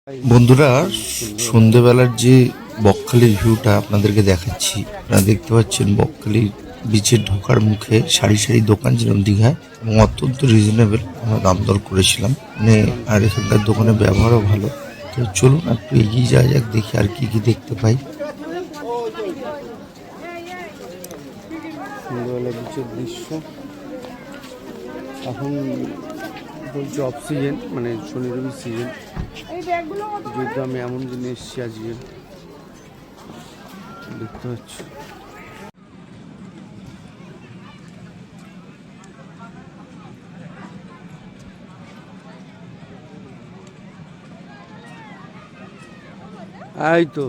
বন্ধুরা, সন্ধেবেলার যে বকখালির ভিউটা আপনাদেরকে দেখাচ্ছি। আপনারা দেখতে পাচ্ছেন বকখালির বিচের ঢোকার মুখে সারি সারি দোকান যেরকম দীঘায়, এবং অত্যন্ত রিজনেবল। আমরা দাম দর করেছিলাম মানে, আর এখানকার দোকানের ব্যবহারও ভালো। তো চলুন একটু এগিয়ে যাওয়া যাক, দেখি আর কি কি দেখতে পাই। সন্ধ্যাবেলা বিচের দৃশ্য। এখন বলছে অফ সিজন, মানে শনি রবি সিজন, যেহেতু আমি এমন দিনে এসেছি আজকে। দেখতে পাচ্ছি এই তো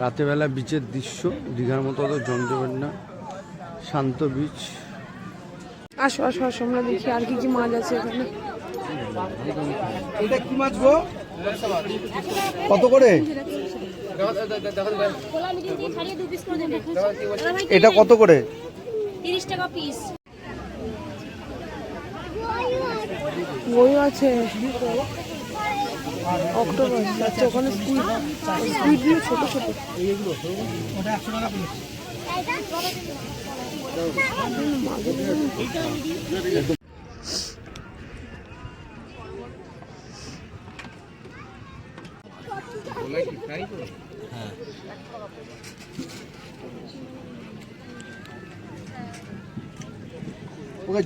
রাতেরবেলা বিচের দৃশ্য। দীঘার মতো অত জমজমের না, শান্ত বিচ। আসো আসো আসো, আমরা দেখি আর কি কি মাছ আছে এখানে। এটা কি মাছ গো? কত করে এটা? কত করে? 30 টাকা পিস। ওই আছে অক্টোপাস আছে ওখানে, স্কুইড গুলো ছোট ছোট। ওকে